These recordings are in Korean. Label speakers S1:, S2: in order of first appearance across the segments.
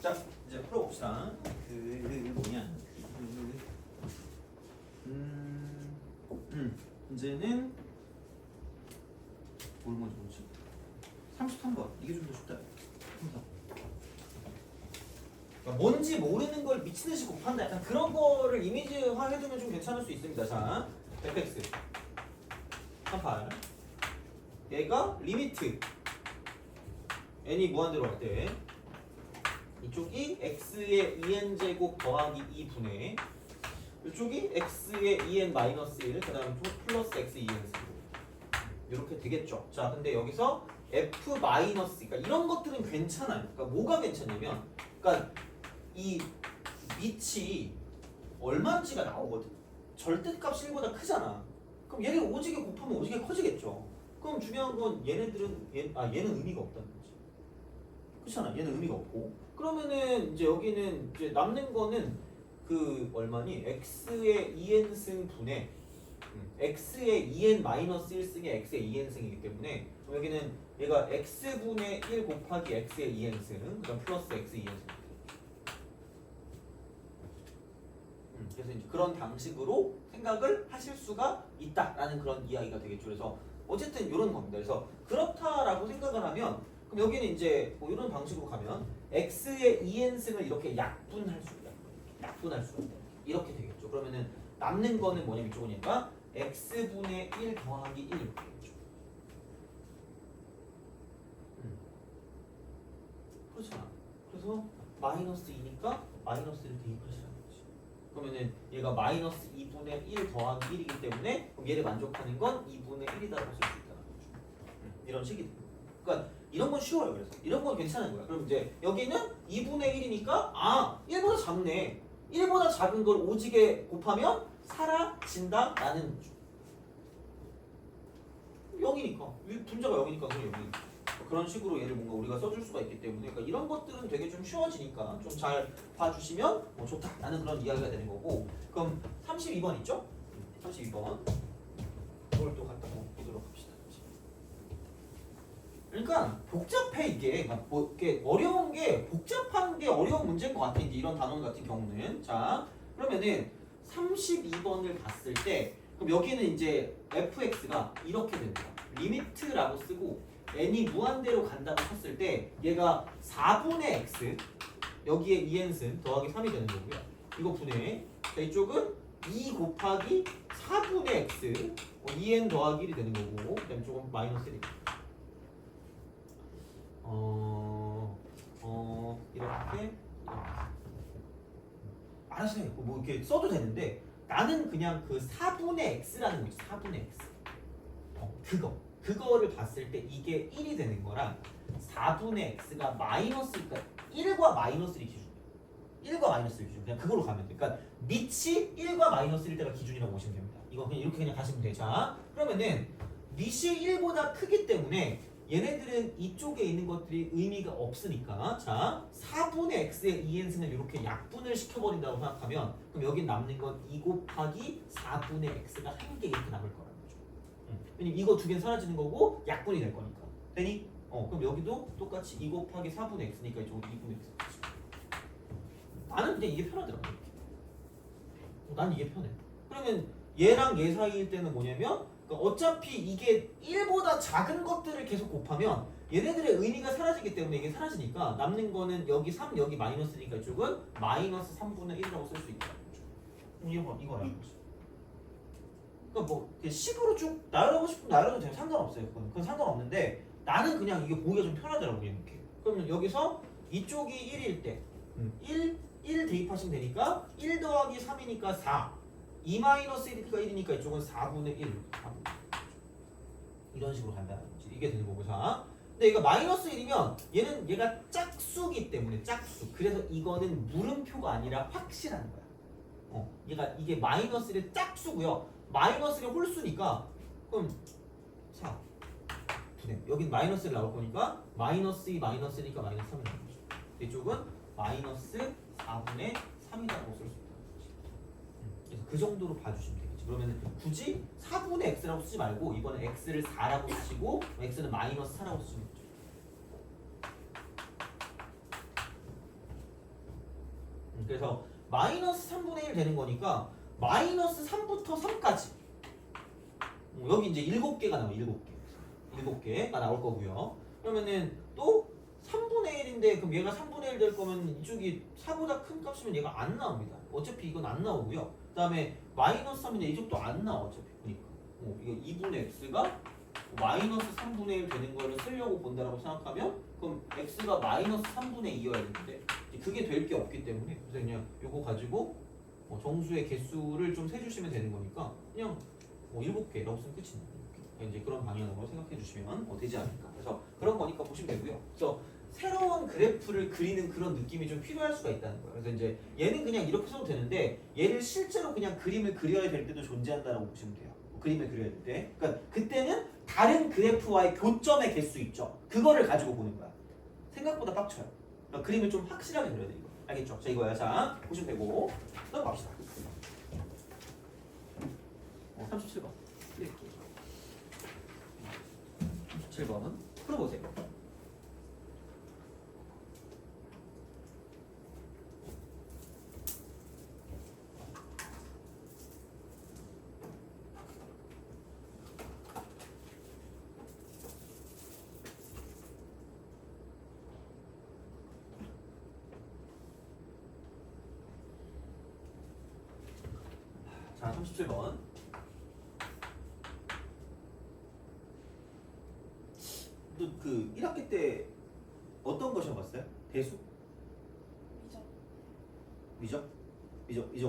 S1: 자, 이제 풀어봅시다. 뭐냐? 이제는 뭘 먼저 보지? 33번. 이게 좀 더 쉽다. 33. 그러니까 뭔지 모르는 걸 미친 듯이 곱한다. 약간 그런 거를 이미지화 해두면 좀 괜찮을 수 있습니다. 자, fx 38. 얘가 리미트 n이 무한대로 갈 때 이쪽이 x의 2n제곱 더하기 2분의 이쪽이 x의 2n 마이너스 1 그 다음 플러스 x 2n 이렇게 되겠죠. 자, 근데 여기서 f 마이너스 그러니까 이런 것들은 괜찮아요. 그러니까 뭐가 괜찮냐면 그러니까 이 밑이 얼마인지가 나오거든. 절대값 1보다 크잖아. 그럼 얘를 오지게 곱하면 오지게 커지겠죠. 그럼 중요한 건 얘네들은 얘는 의미가 없다는 거지. 그렇잖아. 얘는 의미가 없고. 그러면은 이제 여기는 이제 남는 거는 그 얼마니? x의 2n승 분의 x의 2n 마이너스 1승의 x의 2n승이기 때문에 여기는 얘가 x분의 1 곱하기 x의 2n승 그다음 플러스 x 2n승. 그래서 이제 그런 방식으로 생각을 하실 수가 있다라는 그런 이야기가 되겠죠. 그래서 어쨌든 이런 겁니다. 그래서 그렇다라고 생각을 하면 그럼 여기는 이제 뭐 이런 방식으로 가면 x의 2n승을 이렇게 약분할 수 있다. 약분할 수 있다. 이렇게 되겠죠. 그러면은 남는 거는 뭐냐면 이쪽이니까 x분의 1 더하기 1 이렇게 되겠죠. 그렇잖아. 그래서 마이너스 2니까 마이너스를 대입하시라는 거지. 그러면은 얘가 마이너스 2분의 1 더하기 1이기 때문에 그럼 얘를 만족하는 건 2분의 1이다라고 쓸 수 있다는 거죠. 이런 식이 됩니다. 그러니까 이런 건 쉬워요. 그래서 이런 건 괜찮은 거야. 그럼 이제 여기는 2분의 1이니까 1보다 작네. 1보다 작은 걸 오지게 곱하면 사라진다라는 거죠. 0이니까 분자가 0이니까 그냥 0이니까 그런 식으로 얘를 뭔가 우리가 써줄 수가 있기 때문에 그러니까 이런 것들은 되게 좀 쉬워지니까 좀 잘 봐주시면 좋다라는 그런 이야기가 되는 거고. 그럼 32번 있죠? 32번 이걸 또 갖다 보도록 합시다. 그러니까 복잡해 이게 뭐 이렇게 어려운 게 복잡한 게 어려운 문제인 것 같아. 이제 이런 단원 같은 경우는 자 그러면은 32번을 봤을 때 그럼 여기는 이제 fx가 이렇게 됩니다. 리미트라고 쓰고 n이 무한대로 간다고 쳤을 때 얘가 4분의 x 여기에 2n승 더하기 3이 되는 거고요. 이거 분의 자, 이쪽은 2 곱하기 4분의 x 2n 더하기 1이 되는 거고 그다음 이쪽은 마이너스 1이 이렇게 알아서 해. 뭐 이렇게 써도 되는데 나는 그냥 그 4분의 x라는 거 있죠. 4분의 x 그거를 봤을 때 이게 1이 되는 거랑 4분의 x가 마이너스니까 1과 마이너스 1이 기준 1과 마이너스 1 기준 그냥 그걸로 가면 돼. 그러니까 밑이 1과 마이너스 1 때가 기준이라고 보시면 됩니다. 이거 그냥 이렇게 그냥 가시면 돼. 자 그러면은 밑이 1보다 크기 때문에 얘네들은 이쪽에 있는 것들이 의미가 없으니까 자 4분의 x의 2n승을 이렇게 약분을 시켜버린다고 생각하면 그럼 여기 남는 건 2 곱하기 4분의 x가 1개 이렇게 남을 거라는 거죠. 왜냐면 이거 두 개는 사라지는 거고 약분이 될 거니까 되니? 그럼 여기도 똑같이 2 곱하기 4분의 x니까 이쪽은 2분의 x 나는 그냥 이게 편하더라고 이렇게. 난 이게 편해. 그러면 얘랑 얘 사이일 때는 뭐냐면 그러니까 어차피 이게 1보다 작은 것들을 계속 곱하면 얘네들의 의미가 사라지기 때문에 이게 사라지니까 남는 거는 여기 3 여기 마이너스니까 이쪽은 마이너스 3분의 1이라고 쓸 수 있다. 이거라는 거죠. 그러니까 뭐 식으로 쭉 나열하고 싶으면 나열해도 되면 상관없어요. 그건 상관없는데 나는 그냥 이게 보기가 좀 편하더라고 이렇게. 그러면 여기서 이쪽이 1일 때 1 대입하시면 되니까 1 더하기 3이니까 4 2 마이너스 1이니까 1이니까 이쪽은 4분의 1 이런 식으로 간다는 거지. 이게 되는 거고. 자 근데 얘가 마이너스 1이면 얘가 짝수기 때문에 짝수 그래서 이거는 물음표가 아니라 확실한 거야. 이게 마이너스 1의 짝수고요. 마이너스 1의 홀수니까 그럼 4 분의 여긴 마이너스 1 나올 거니까 마이너스 2 마이너스 1이니까 마이너스 3이 나오는 거죠. 이쪽은 마이너스 4분의 3이라고 쓸 수 있다는 거지. 그래서 그 정도로 봐주시면 되겠지. 그러면 굳이 4분의 x라고 쓰지 말고 이번에 x를 4라고 쓰시고 x는 마이너스 4라고 쓰시면 되죠. 그래서 마이너스 3분의 1 되는 거니까 마이너스 3부터 3까지 여기 이제 7개가 나와. 7개가 나올 거고요. 그러면은 또 3분의 1인데 그럼 얘가 3분의 1 될 거면 이쪽이 4보다 큰 값이면 얘가 안 나옵니다. 어차피 이건 안 나오고요. 그 다음에 마이너스 3이면 이쪽도 안 나와. 어차피 보니까 이거 2분의 x가 마이너스 3분의 1 되는 거를 쓰려고 본다라고 생각하면 그럼 x가 마이너스 3분의 2여야 되는데 그게 될 게 없기 때문에 그래서 그냥 이거 가지고 정수의 개수를 좀 세주시면 되는 거니까 그냥 7개라고 쓰면 끝입니다. 이제 그런 방향으로 생각해 주시면 되지 않을까. 그래서 그런 거니까 보시면 되고요. 그래서 새로운 그래프를 그리는 그런 느낌이 좀 필요할 수가 있다는 거예요. 그래서 이제 얘는 그냥 이렇게 써도 되는데 얘를 실제로 그냥 그림을 그려야 될 때도 존재한다라고 보시면 돼요. 그림을 그려야 될 때. 그러니까 그때는 다른 그래프와의 교점의 개수 있죠. 그거를 가지고 보는 거야. 생각보다 빡쳐요. 그러니까 그림을 좀 확실하게 그려야 돼 이거. 알겠죠? 자 이거야. 자 보시면 되고 넘어갑시다. 37번. 37번 풀어보세요. 자 37번. 또 그 1학기 때 어떤 거 시험 봤어요? 대수? 미적? 그러니까
S2: 저희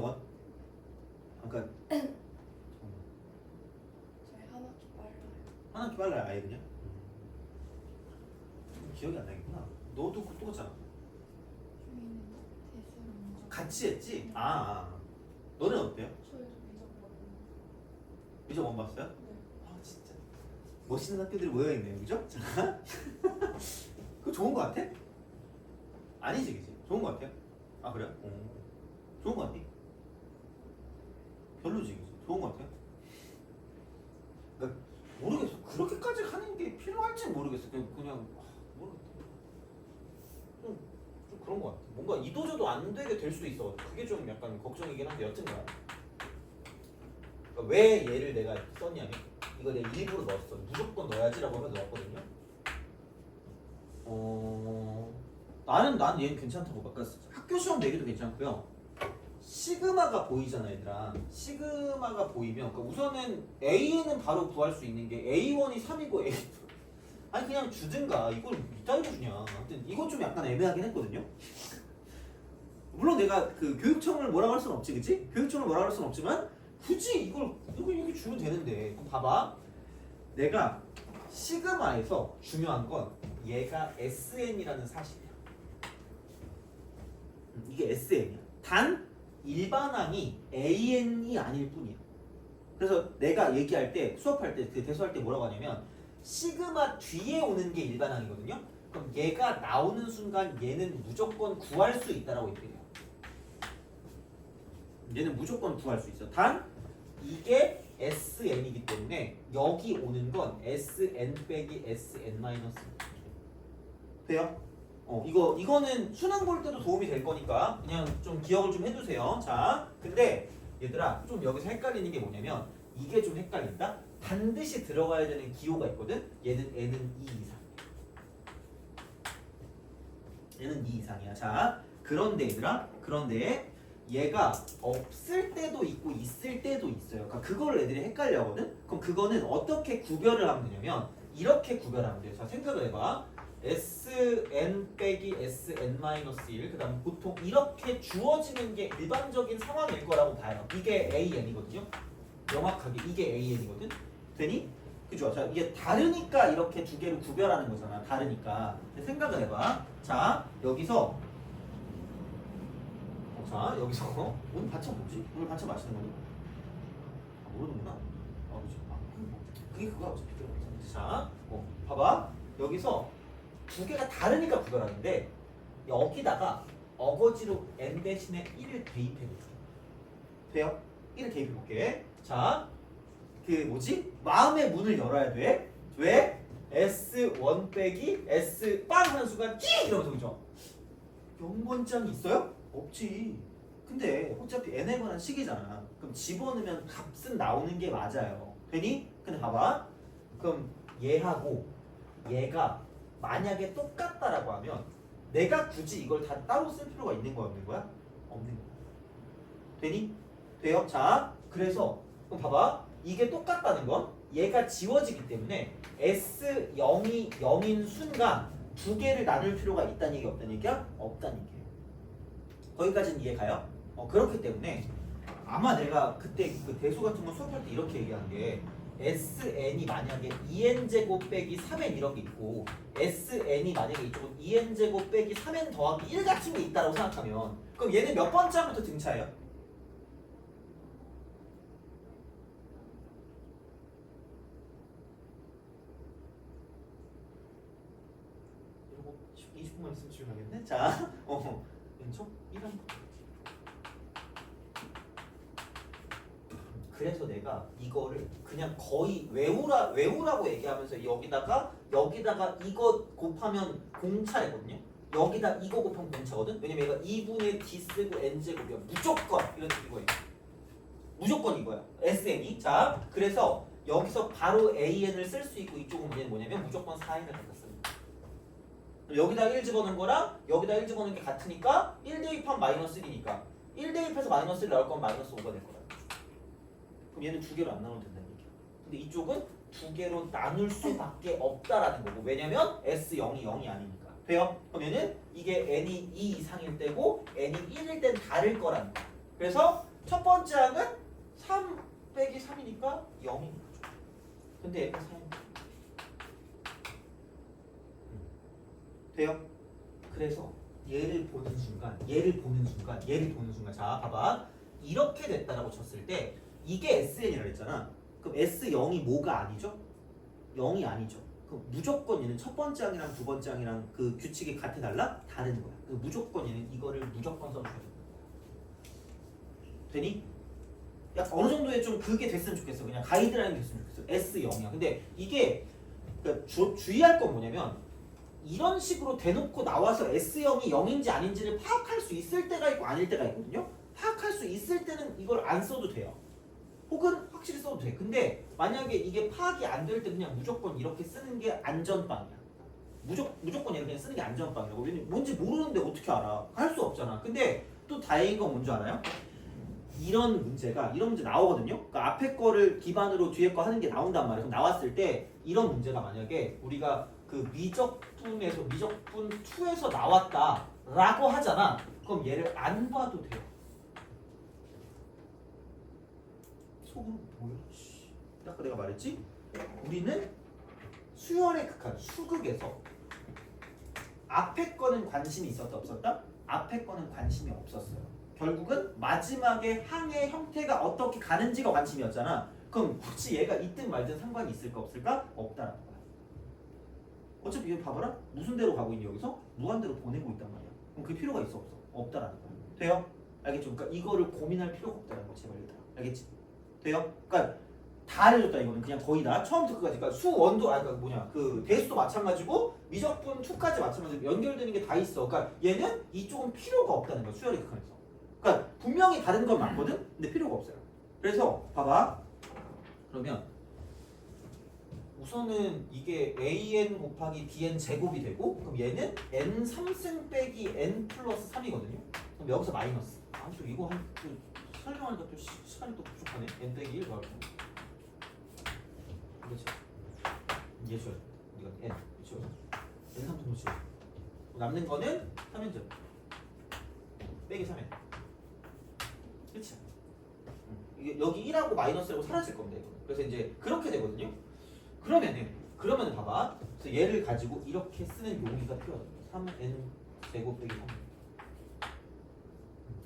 S2: 한 학기 빨라요.
S1: 한 학기 빨라요 아예 그냥? 기억이 안 나겠구나. 너도 그거 똑같잖아.
S2: 주민은 대수랑 미적.
S1: 같이 했지? 너는 어때요?
S2: 저희도 미적 받고.
S1: 미적 원 봤어요?
S2: 네.
S1: 진짜 멋있는 학교들이 모여있네요 그죠? 자 그거 좋은 거 같아? 아니지 그치? 좋은 거 같아요? 그래요? 좋은 거 같니? 별로지 그치? 좋은 거 같아요? 그러니까 모르겠어. 그렇게까지 하는 게 필요할지 모르겠어. 그냥 모르겠다. 좀 그런 거 같아. 뭔가 이도저도 안 되게 될 수도 있어. 그게 좀 약간 걱정이긴 한데 여튼간 그러니까 왜 얘를 내가 썼냐면 이거 내가 일부러 넣었어. 무조건 넣어야지라고 해서 넣었거든요. 난 얘는 괜찮다고 봐. 그러니까 학교 시험 내기도 괜찮고요. 시그마가 보이잖아 얘들아. 시그마가 보이면 그러니까 우선은 A는 바로 구할 수 있는 게 A1이 3이고 A2 아니 그냥 주든가 이걸 이따위로 주냐. 아무튼 이건 좀 약간 애매하긴 했거든요. 물론 내가 그 교육청을 뭐라고 할 수는 없지 그치? 교육청을 뭐라고 할 수는 없지만 굳이 이걸 이렇게 주면 되는데. 그럼 봐봐. 내가 시그마에서 중요한 건 얘가 SN이라는 사실이야. 이게 SN이야. 단 일반항이 AN이 아닐 뿐이야. 그래서 내가 얘기할 때 수업할 때 그 대수할 때 뭐라고 하냐면 시그마 뒤에 오는 게 일반항이거든요. 그럼 얘가 나오는 순간 얘는 무조건 구할 수 있다라고 얘기해요. 얘는 무조건 구할 수 있어. 단 이게 SN이기 때문에 여기 오는 건 SN 빼기 SN 마이너스 돼요? 이거는 수능 볼 때도 도움이 될 거니까 그냥 좀 기억을 좀 해두세요. 자, 근데 얘들아 좀 여기서 헷갈리는 게 뭐냐면 이게 좀 헷갈린다. 반드시 들어가야 되는 기호가 있거든. 얘는 2 이상. 얘는 2 이상이야. 자, 그런데 얘들아, 그런데 얘가 없을 때도 있고 있을 때도 있어요. 그러니까 그걸 애들이 헷갈려하거든. 그럼 그거는 어떻게 구별을 하면 되냐면 이렇게 구별하면 돼요. 자, 생각을 해봐. SN 빼기 SN-1 그 다음 보통 이렇게 주어지는 게 일반적인 상황일 거라고 봐요. 이게 AN이거든요. 명확하게 이게 AN이거든. 되니? 그죠? 자, 이게 다르니까 이렇게 두 개를 구별하는 거잖아. 다르니까. 생각을 해봐. 자, 여기서 오늘 반찬 뭐지? 오늘 반찬 맛있는 거니? 모르는구나. 그지? 그게 그거야 어차피. 자, 봐봐. 여기서 두 개가 다르니까 구별하는데 여기다가 어거지로 n 대신에 1을 대입해볼게. 돼요? 1을 대입해볼게. 자, 그 뭐지? 마음의 문을 열어야 돼. 왜? S1 빼기 S 빵 하는 순간 끼! 이러면서 그죠? 0번장이 있어요? 없지. 근데 어차피 n에 관한 식이잖아. 그럼 집어넣으면 값은 나오는 게 맞아요. 되니? 근데 봐봐. 그럼 얘하고 얘가 만약에 똑같다라고 하면 내가 굳이 이걸 다 따로 쓸 필요가 있는 거야, 없는 거야? 없는 거야. 되니? 돼요? 자, 그래서 그럼 봐봐. 이게 똑같다는 건 얘가 지워지기 때문에 S0이 0인 순간 두 개를 나눌 필요가 있다는 얘기 없다는 얘기야? 없다는 얘기예요. 거기까지는 이해가요? 그렇기 때문에 아마 내가 그때 그 대수 같은 거 수업할 때 이렇게 얘기한 게 SN이 만약에 2n제곱 빼기 3n 이런 게 있고 SN이 만약에 이쪽은 2n제곱 빼기 3n 더하기 1 같은 게 있다고 생각하면 그럼 얘는 몇 번째 항부터 등차예요? 이러고 20분만 있으면 집에 가겠네? 자, 왼쪽 1번. 그래서 내가 이거를 그냥 거의 외우라고 얘기하면서 여기다가 이거 곱하면 공차이거든요. 여기다 이거 곱하면 공차거든. 왜냐면 얘가 2분의 d 쓰고 n 제곱이야. 무조건 이런 식이거예요. 무조건 이거야. SN이. 자, 그래서 여기서 바로 AN을 쓸 수 있고 이쪽은 얘는 뭐냐면 무조건 4N을 갖다 씁니다. 여기다 1 집어넣은 거랑 여기다 1 집어넣은 게 같으니까 1 대입하면 마이너스 1이니까 1 대입해서 마이너스 1 나올 건 마이너스 5가 될 거야. 그럼 얘는 두 개로 안 나눠도 된다는 얘기야. 근데 이쪽은 두 개로 나눌 수밖에 없다라는 거고. 왜냐면 S0이 0이 아니니까. 돼요? 그럼 얘는 이게 n이 2 이상일 때고 n이 1일 땐 다를 거라는 거야. 그래서 첫 번째 항은 3 빼기 3이니까 0인 거죠. 근데 얘가 4인 돼요? 그래서 얘를 보는 순간 자 봐봐. 이렇게 됐다라고 쳤을 때 이게 SN이라고 했잖아. 그럼 S0이 뭐가 아니죠? 0이 아니죠. 그럼 무조건 얘는 첫 번째 항이랑 두 번째 항이랑 그 규칙이 같아 달라? 다른 거야. 그래서 무조건 얘는 이거를 무조건 써줘야 된다. 되니? 약 어느 정도의 좀 그게 됐으면 좋겠어. 그냥 가이드라인이 됐으면 좋겠어. S0이야. 근데 이게 그러니까 주의할 건 뭐냐면 이런 식으로 대놓고 나와서 S0이 0인지 아닌지를 파악할 수 있을 때가 있고 아닐 때가 있거든요. 파악할 수 있을 때는 이걸 안 써도 돼요. 혹은 확실히 써도 돼. 근데 만약에 이게 파악이 안 될 때 그냥 무조건 이렇게 쓰는 게 안전빵이야. 무조건 얘를 그냥 쓰는 게 안전빵이라고. 왜냐면 뭔지 모르는데 어떻게 알아? 할 수 없잖아. 근데 또 다행인 건 뭔지 알아요? 이런 문제 나오거든요. 그러니까 앞에 거를 기반으로 뒤에 거 하는 게 나온단 말이에요. 그럼 나왔을 때 이런 문제가 만약에 우리가 그 미적분에서 미적분 2에서 나왔다라고 하잖아. 그럼 얘를 안 봐도 돼요. 속으로 뭐야? 아까 내가 말했지? 우리는 수열의 극한 수극에서 앞에 거는 관심이 있었다 없었다? 앞에 거는 관심이 없었어요. 결국은 마지막에 항의 형태가 어떻게 가는지가 관심이었잖아. 그럼 혹시 얘가 있든 말든 상관이 있을까 없을까? 없다라는 거야. 어차피 이거 봐봐라. 무슨 대로 가고 있니 여기서? 무한대로 보내고 있단 말이야. 그럼 그 필요가 있어 없어? 없다라는 거야. 돼요? 알겠죠? 그러니까 이거를 고민할 필요가 없다는 거 제발 얘들아. 알겠지? 돼요? 그러니까 다 알려줬다 이거는 그냥 거의 다 처음부터 끝까지. 그러니까 수원도 그 대수도 마찬가지고 미적분 2까지 마찬가지고 연결되는 게 다 있어. 그러니까 얘는 이쪽은 필요가 없다는 거야. 수열의 극한에서. 그러니까 분명히 다른 건 맞거든. 근데 필요가 없어요. 그래서 봐봐. 그러면 우선은 이게 an 곱하기 bn 제곱이 되고 그럼 얘는 n 3승 빼기 n 플러스 3이거든요. 그럼 여기서 마이너스. 또 이거 설명하니까 또 시간이 또 부족하네. n 빼기 1 더하기 그렇죠. 이게 쉬워요. 이건 n 그렇죠. n 3 통로 치워. 남는 거는 3n제곱 빼기 3n. 그렇지. 이게 여기 1하고 마이너스라고 사라질 겁니다. 이거. 그래서 이제 그렇게 되거든요. 그러면은 봐봐. 그래서 얘를 가지고 이렇게 쓰는 용의가 필요하다. 3n 제곱 빼기 3n.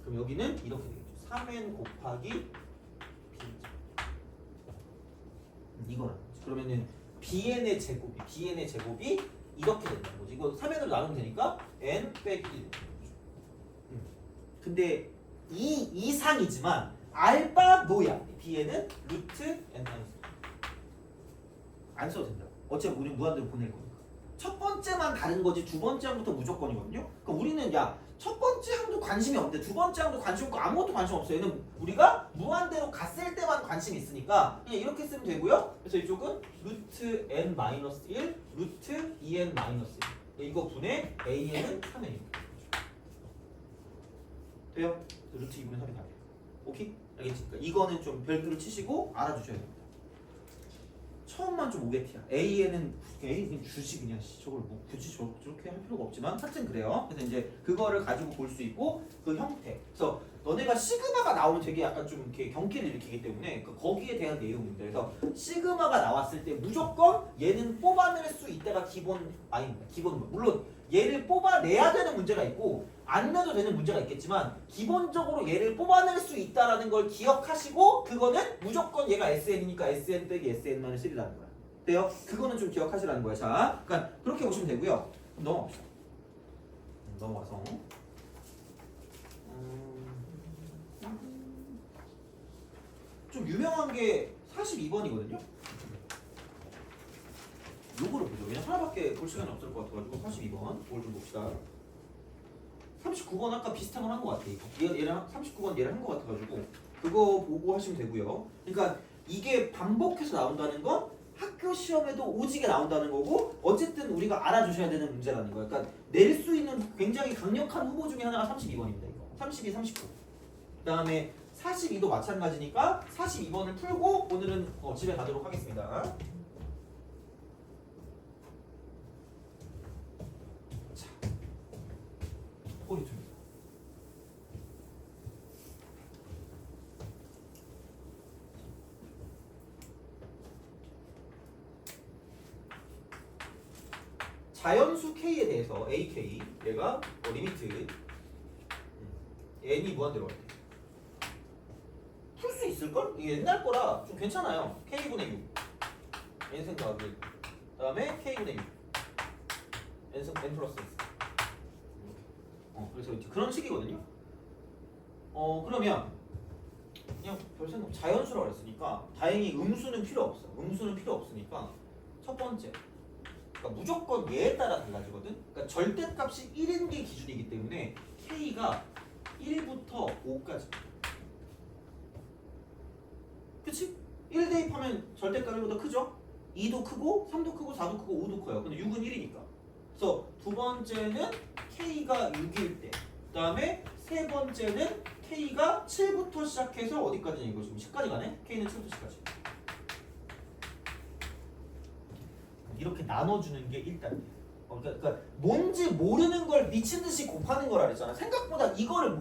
S1: 그럼 여기는 이렇게 되겠죠. 3n 곱하기 b. 이거는 그러면은 bn의 제곱이 이렇게 된다는 거지. 이거 3n으로 나누면 되니까 n 빼기 1. 근데 2 이상이지만 알바 노야. bn은 루트 n 마이너스. 안 써도 된다. 어차피 우리는 무한대로 보낼 거니까. 첫 번째만 다른 거지 두 번째 항부터 무조건이거든요. 그러니까 우리는 첫 번째 번째 항도 관심이 없는데 두 번째 항도 관심 없고 아무것도 관심 없어요. 얘는 우리가 무한대로 갔을 때만 관심이 있으니까 그냥 이렇게 쓰면 되고요. 그래서 이쪽은 루트 n-1 루트 2n-1 이거 분의 an은 3n입니다. 돼요? 루트 2분의 3이 답이에요. 오케이? 알겠지? 그러니까 이거는 좀 별도로 치시고 알아주셔야 됩니다. 처음만 좀 오게티야. A는 주식 그냥 저걸 뭐 굳이 저렇게 할 필요가 없지만 하여튼 그래요. 그래서 이제 그거를 가지고 볼 수 있고 그 형태. 그래서 너네가 시그마가 나오면 되게 약간 좀 이렇게 경계를 일으키기 때문에 거기에 대한 내용인데 그래서 시그마가 나왔을 때 무조건 얘는 뽑아낼 수 있다가 기본 아닙니다. 기본 물론 얘를 뽑아내야 되는 문제가 있고 안 내도 되는 문제가 있겠지만 기본적으로 얘를 뽑아낼 수 있다라는 걸 기억하시고 그거는 무조건 얘가 SN이니까 SN 빼기 SN-1이라는 거야. 돼요? 그거는 좀 기억하시라는 거야. 자, 그러니까 그렇게 보시면 되고요. 그럼 넘어갑시다. 넘어가서 좀 유명한 게 42번이거든요. 요거를 보죠. 왜냐면 하나밖에 볼 시간이 없을 것 같아가지고 42번 뭘 좀 봅시다. 39번 아까 비슷한 걸 한 것 같아. 얘랑 39번 얘를 한 것 같아가지고 그거 보고 하시면 되고요. 그러니까 이게 반복해서 나온다는 건 학교 시험에도 오지게 나온다는 거고 어쨌든 우리가 알아주셔야 되는 문제라는 거예요. 그러니까 낼 수 있는 굉장히 강력한 후보 중에 하나가 32번입니다. 이거 32, 39. 그 다음에 42도 마찬가지니까 42번을 풀고 오늘은 집에 가도록 하겠습니다. 자, 꼬리 좀. 자연수 K에 대해서 AK 얘가 리미트 n이 무한대로 갈 때. 풀 수 있을걸? 이게 옛날 거라 좀 괜찮아요. K분의 6 n 생각하기 그 다음에 K분의 6 n 플러스 S 그래서 이제 그런 식이거든요. 그러면 그냥 별 생각 자연수라고 했으니까 다행히 음수는 필요 없어. 음수는 필요 없으니까 첫 번째 그러니까 무조건 얘에 따라 달라지거든. 그러니까 절대값이 1인 게 기준이기 때문에 K가 1부터 5까지. 그치? 1 대입하면 절대값 1보다 크죠? 2도 크고 3도 크고 4도 크고 5도 커요. 근데 6은 1이니까. 그래서 두 번째는 K가 6일 때. 그 다음에 세 번째는 K가 7부터 시작해서 어디까지냐 이거 지금 10까지 가네? K는 7부터 10까지. 이렇게 나눠주는 게 일단 그러니까 뭔지 모르는 걸 미친 듯이 곱하는 거라 그랬잖아. 생각보다 이거를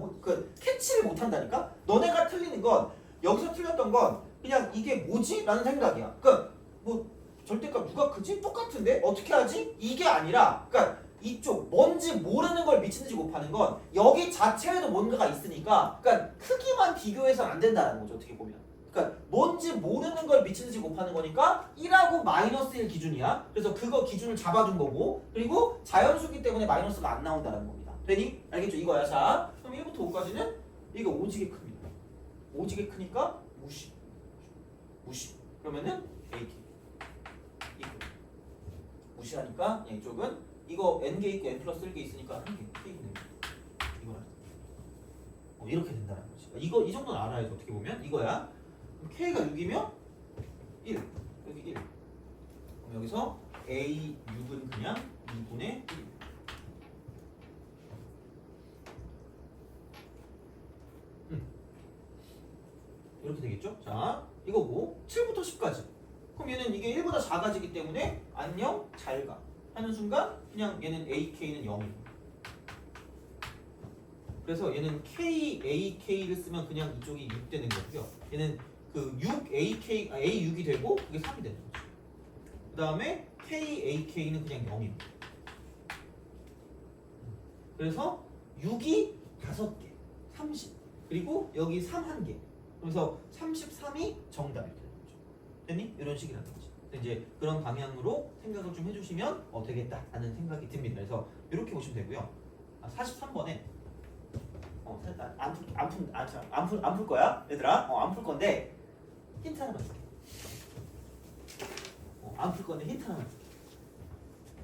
S1: 캐치를 못한다니까. 너네가 틀리는 건 여기서 틀렸던 건 그냥 이게 뭐지? 라는 생각이야. 그러니까 뭐 절대값 누가 크지? 똑같은데 어떻게 하지? 이게 아니라 그러니까 이쪽 뭔지 모르는 걸 미친 듯이 곱하는 건 여기 자체에도 뭔가가 있으니까 그러니까 크기만 비교해서는 안 된다는 거죠. 어떻게 보면. 그러니까 뭔지 모르는 걸 미친 듯이 곱하는 거니까 1하고 마이너스 1 기준이야. 그래서 그거 기준을 잡아둔 거고 그리고 자연수기 때문에 마이너스가 안 나온다는 겁니다. 되니? 알겠죠? 이거야. 자, 그럼 1부터 5까지는 이거 오지게 큽니다. 오지게 크니까 무시. 그러면은 AK 이거 무시하니까 이쪽은 이거 n개 있고 n 플러스 1개 있으니까 한 개 K분의 이거야. 이렇게 된다는 거지. 이거 이 정도는 알아야죠. 어떻게 보면 이거야. K가 6이면 1 여기 1 그럼 여기서 A6은 그냥 2분의 1 이렇게 되겠죠? 자 이거고 7부터 10까지 그럼 얘는 이게 1보다 작아지기 때문에 안녕 잘가 하는 순간 그냥 얘는 AK는 0이고 그래서 얘는 KAK를 쓰면 그냥 이쪽이 6 되는 거고요. 얘는 그 6AK A6이 되고 그게 3이 되는 거죠. 그 다음에 KAK는 그냥 0입니다. 그래서 6이 5개, 30 그리고 여기 3 1개. 그래서 33이 정답이 되는 거죠. 됐니? 이런 식이라는 거지. 이제 그런 방향으로 생각을 좀 해주시면 되겠다라는 생각이 듭니다. 그래서 이렇게 보시면 되고요. 43번에 안 풀 거야, 얘들아. 안 풀 건데 힌트 하나만 줄게. 안 풀 건데 힌트 하나만 줄게.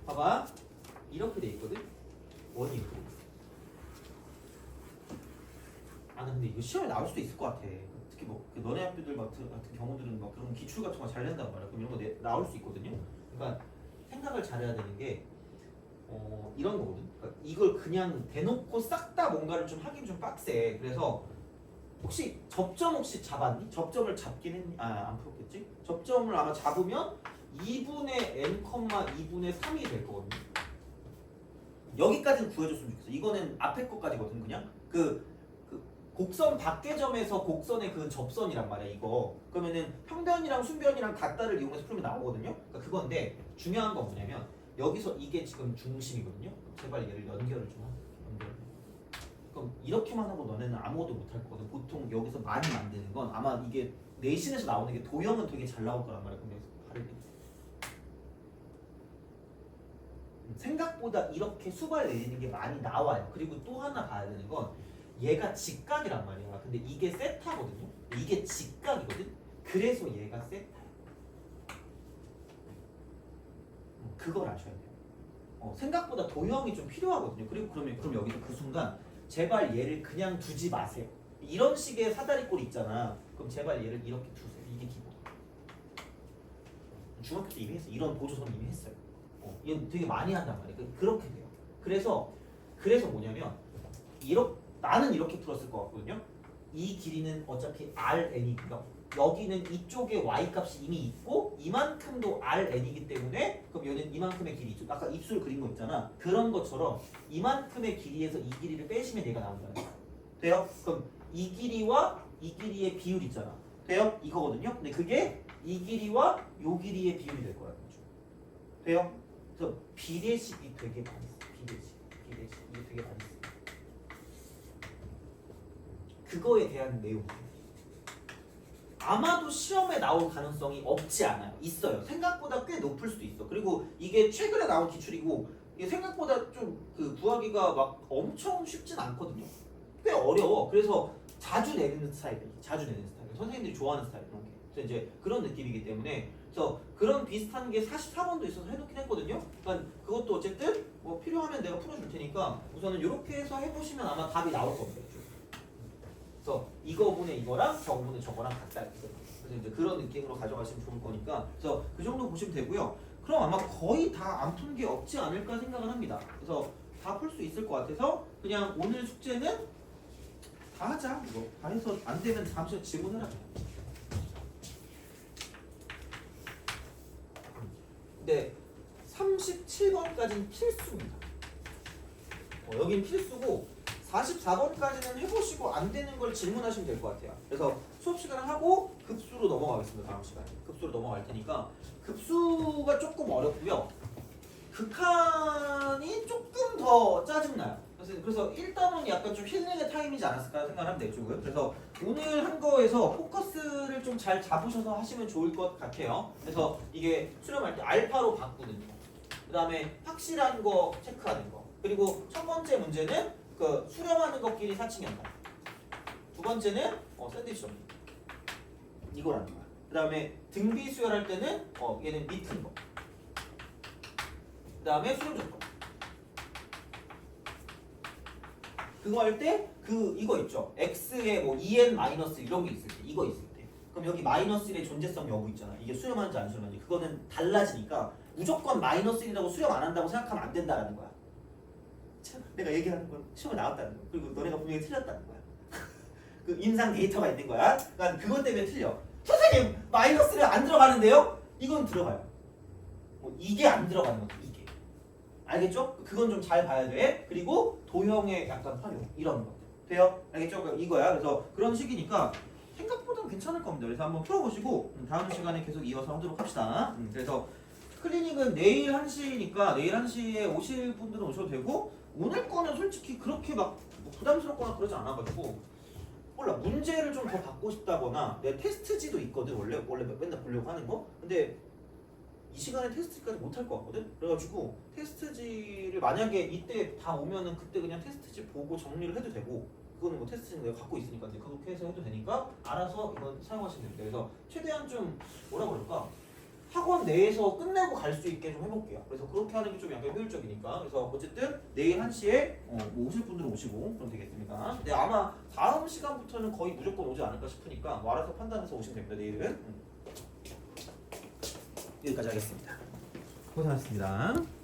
S1: 봐봐, 이렇게 돼 있거든. 원이 이렇게 돼 있어. 아 근데 이거 시험에 나올 수도 있을 것 같아. 특히 뭐그 너네 학교들 같은 경우들은 막 그런 기출 같은 거 잘 낸단 말이야. 그럼 이런 거 나올 수 있거든요. 그러니까 생각을 잘해야 되는 게 이런 거거든. 그러니까 이걸 그냥 대놓고 싹 다 뭔가를 좀 하긴 좀 빡세. 그래서 혹시 접점 혹시 잡았니? 접점을 잡긴 했니? 안 풀었겠지? 접점을 아마 잡으면 2분의 n, 2분의 3이 될 거거든요. 여기까지는 구해줬으면 좋겠어. 이거는 앞에 것까지거든 그냥. 그 곡선 밖의 점에서 곡선의 그 접선이란 말이야 이거. 그러면은 평변이랑 순변이랑 같다를 이용해서 풀면 나오거든요. 그러니까 그건데 중요한 건 뭐냐면 여기서 이게 지금 중심이거든요. 제발 얘를 연결을 좀 하자. 연결. 그럼 이렇게만 하고 너네는 아무것도 못할 거거든. 보통 여기서 많이 만드는 건 아마 이게 내신에서 나오는 게 도형은 되게 잘 나올 거란 말이야. 그럼 여기서 발을 생각보다 이렇게 수발 내리는 게 많이 나와요. 그리고 또 하나 봐야 되는 건 얘가 직각이란 말이야. 근데 이게 세타거든요. 이게 직각이거든. 그래서 얘가 세타야. 그걸 아셔야 돼요. 생각보다 도형이 좀 필요하거든요. 그리고 그럼 여기서 그 순간 제발 얘를 그냥 두지 마세요. 이런 식의 사다리꼴 있잖아. 그럼 제발 얘를 이렇게 두세요. 이게 기본. 중학교 때 이미 했어. 이런 보조선 이미 했어요. 이건 되게 많이 한단 말이에요. 그렇게 돼요. 그래서 뭐냐면 나는 이렇게 풀었을 것 같거든요. 이 길이는 어차피 RN이고요. 여기는 이쪽에 Y 값이 이미 있고 이만큼도 RN이기 때문에 그럼 여기는 이만큼의 길이 있죠. 아까 입술 그린 거 있잖아. 그런 것처럼 이만큼의 길이에서 이 길이를 빼시면 얘가 나온다는 거야. 돼요? 그럼 이 길이와 이 길이의 비율 있잖아. 돼요? 이거거든요. 근데 그게 이 길이와 요 길이의 비율이 될 거라는 거죠. 돼요? 그래서 비례식이 되게 많이 써. 비례식 이게 되게 많이 써. 그거에 대한 내용. 아마도 시험에 나올 가능성이 없지 않아요. 있어요. 생각보다 꽤 높을 수도 있어. 그리고 이게 최근에 나온 기출이고 이게 생각보다 좀 구하기가 막 엄청 쉽진 않거든요. 꽤 어려워. 그래서 자주 내는 스타일이에요. 선생님들이 좋아하는 스타일 이런 게. 그래서 이제 그런 느낌이기 때문에 그래서 그런 비슷한 게 44번도 있어서 해놓긴 했거든요. 그러니까 그것도 어쨌든 뭐 필요하면 내가 풀어줄 테니까 우선은 이렇게 해서 해보시면 아마 답이 나올 겁니다. 그래서 이거분의 이거랑 저거분의 저거랑 같다. 그래서 이제 그런 느낌으로 가져가시면 좋을 거니까 그래서 그 정도 보시면 되고요. 그럼 아마 거의 다 안 푼 게 없지 않을까 생각을 합니다. 그래서 다 풀 수 있을 것 같아서 그냥 오늘 숙제는 다 하자. 이거 다 해서 안 되면 다음 시간에 질문해라. 근데 37번까지는 필수입니다. 여긴 필수고 44번까지는 해보시고 안 되는 걸 질문하시면 될 것 같아요. 그래서 수업 시간을 하고 급수로 넘어가겠습니다. 다음 시간에 급수로 넘어갈 테니까 급수가 조금 어렵고요. 극한이 조금 더 짜증나요. 그래서 일단은 약간 좀 힐링의 타임이지 않았을까 생각하면 되죠. 그래서 오늘 한 거에서 포커스를 좀 잘 잡으셔서 하시면 좋을 것 같아요. 그래서 이게 수렴할 때 알파로 바꾸는 거, 그 다음에 확실한 거 체크하는 거, 그리고 첫 번째 문제는 그 수렴하는 것끼리 사칭연다. 두 번째는 샌드위치 정리. 이거라는 거야. 그 다음에 등비 수열할 때는 얘는 밑은 거. 그 다음에 수렴 조건. 그거 할 때 이거 있죠. x에 뭐 2n 마이너스 이런 게 있을 때 이거 있을 때 그럼 여기 마이너스 1의 존재성 여부 있잖아. 이게 수렴하는지 안 수렴하는지 그거는 달라지니까 무조건 마이너스 1이라고 수렴 안 한다고 생각하면 안 된다라는 거야. 내가 얘기하는 건 시험에 나왔다는 거야. 그리고 너네가 분명히 틀렸다는 거야. 그 임상 데이터가 있는 거야. 그러니까 그것 때문에 틀려. 선생님 마이너스는 안 들어가는데요? 이건 들어가요. 이게 안 들어가는 거지. 이게. 알겠죠? 그건 좀 잘 봐야 돼. 그리고 도형의 약간 활용 이런 거 돼요? 알겠죠? 이거야. 그래서 그런 식이니까 생각보다는 괜찮을 겁니다. 그래서 한번 풀어보시고 다음 시간에 계속 이어서 하도록 합시다. 그래서 클리닉은 내일 1시니까 내일 1시에 오실 분들은 오셔도 되고 오늘 거는 솔직히 그렇게 막 부담스럽거나 그러지 않아가지고 몰라 문제를 좀 더 받고 싶다거나 내 테스트지도 있거든 원래 맨날 보려고 하는 거 근데 이 시간에 테스트지까지 못할 것 같거든 그래가지고 테스트지를 만약에 이때 다 오면은 그때 그냥 테스트지 보고 정리를 해도 되고 그거는 뭐 테스트지는 내가 갖고 있으니까 이제 그렇게 해서 해도 되니까 알아서 이건 사용하시면 됩니다. 그래서 최대한 좀 뭐라 그럴까 학원 내에서 끝내고 갈 수 있게 좀 해볼게요. 그래서 그렇게 하는 게 좀 약간 효율적이니까. 그래서 어쨌든 내일 1시에 뭐 오실 분들은 오시고 그럼 되겠습니다. 네, 아마 다음 시간부터는 거의 무조건 오지 않을까 싶으니까 뭐 알아서 판단해서 오시면 됩니다. 내일은. 여기까지 하겠습니다. 고생하셨습니다.